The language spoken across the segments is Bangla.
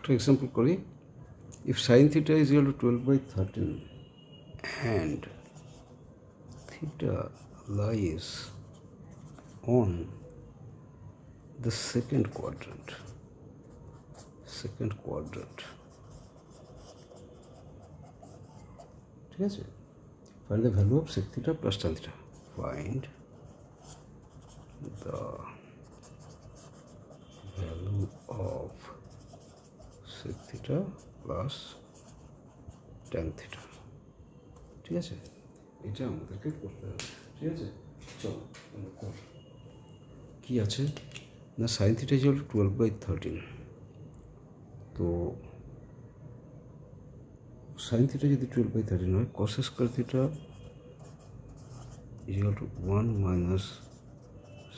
একটা এক্সাম্পল করি। If sine theta is equal two 12/13 and theta lies on the second quadrant, ঠিক আছে, find the value of sec theta plus tan theta. Find the value of sec theta plus tan theta. ঠিক আছে, এটা আমাদেরকে করতে হবে। ঠিক আছে, চলো কি আছে না, sine theta is equal two 12/13। তো সাইন থিটা যদি 12/13 হয়, কস square theta is equal two 1 minus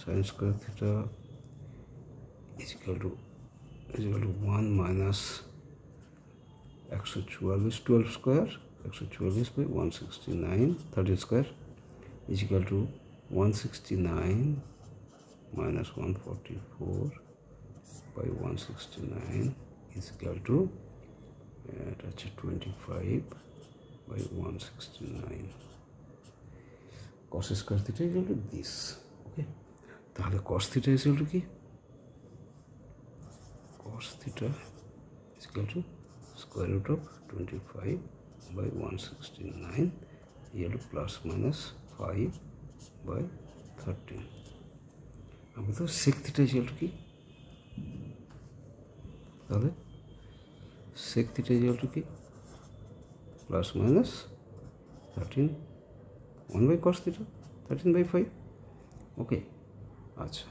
sine square theta is equal two 1 minus 144 12 square 144/169 13 square is equal two 169 minus 144/169 is equal to 25/169. cos square theta is equal to this. Okay, তাহলে cos theta is equal to কি? cos theta is equal to square root of 25/169 equal to plus minus 5/13. আমি তো sec theta is equal to কি? তাহলে sec theta is equal to কি? Plus minus 13 1 by cos theta 13/5. ওকে, আচ্ছা,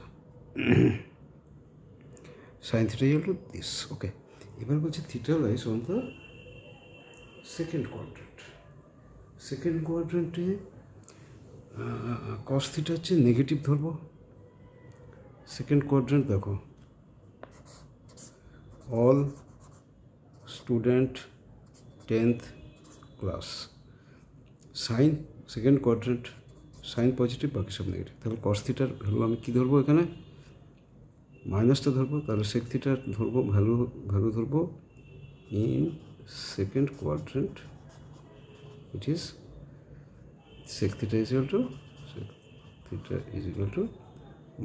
sin theta is equal to this. ওকে, এবার বলছে theta lies on the second quadrant. cos theta হচ্ছে নেগেটিভ ধরবো। সেকেন্ড কোয়াড্রেন্ট দেখো, all student 10th class, sine second quadrant, sine positive, বাকি সব নেগেটিভ। তাহলে কস থিটার ভ্যালু আমি কী ধরবো? এখানে মাইনাসটা ধরবো। তাহলে সেক থিটার ধরবো ভ্যালু ধরবো in second quadrant, it is sec theta is equal to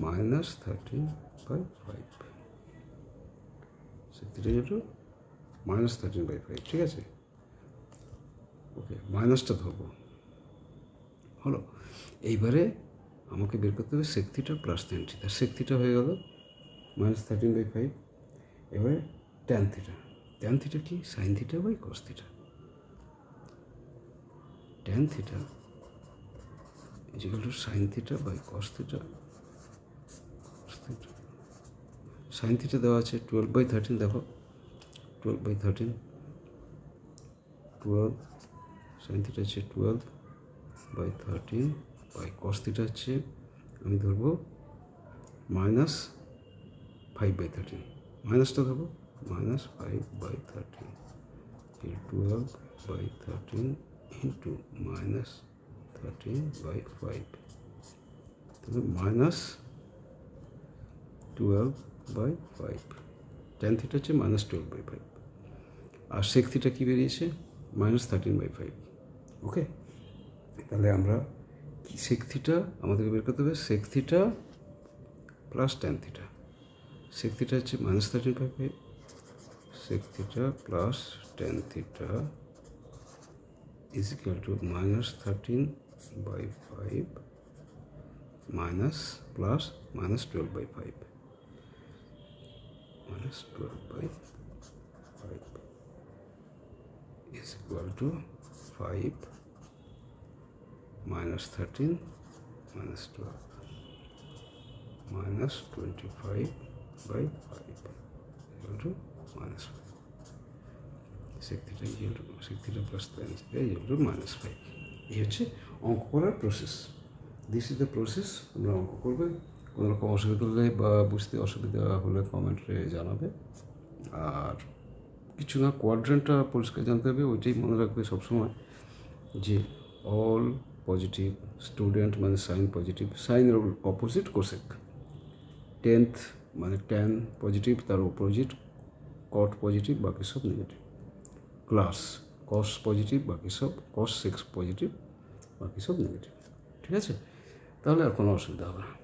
minus 13/5. sec theta is equal to minus 13/5. ঠিক আছে, ওকে, মাইনাসটা ধরবো। হলো, এইবারে আমাকে বের করতে হবে sec theta plus tan theta। sec theta হয়ে গেল minus 13/5। এবারে tan theta কি? sin theta by cos theta। tan theta is equal to sin theta by cos theta। Sine theta দেওয়া আছে 12/13, দেখো 12/13, 12 সাইন থিটা হচ্ছে 12/13 বাই কস থিটা হচ্ছে আমি ধরবো মাইনাস 5/13, মাইনাসটা ধরবো মাইনাস 5/13, 12/13 ইন্টু মাইনাস 13/5, তাহলে মাইনাস 12/5। tan থিটা হচ্ছে মাইনাস 12/5, আর সেক থিটা কী বেরিয়েছে? মাইনাস 13/5। ওকে, তাহলে আমরা কি সেক থিটা আমাদেরকে বের করতে হবে sec theta plus tan theta. Sec theta হচ্ছে minus 13/5, sec theta plus tan theta is equal to minus 13/5 minus plus minus 12/5, minus 12/5 is equal to 5 minus 13 minus 12 minus 25/5 equal to minus 5. sec theta plus tan theta equal to minus 5. এই হচ্ছে অঙ্ক করার process. This is the process. তোমরা অঙ্ক করবে, কোনো রকম অসুবিধা হলে বা বুঝতে অসুবিধা হলে কমেন্টে জানাবে। আর কিছু না, কোয়াড্রেন্টটা পরিষ্কার জানতে হবে, ওইটাই মনে রাখবে সবসময় যে অল পজিটিভ স্টুডেন্ট মানে সাইন পজিটিভ, সাইনের অপোজিট কোসেক, 10th মানে ট্যান পজিটিভ, তার অপোজিট কট পজিটিভ, বাকি সব নেগেটিভ। ক্লাস কস পজিটিভ, বাকি সব কস 6 পজিটিভ, বাকি সব নেগেটিভ। ঠিক আছে, তাহলে আর কোনো অসুবিধা হবে না।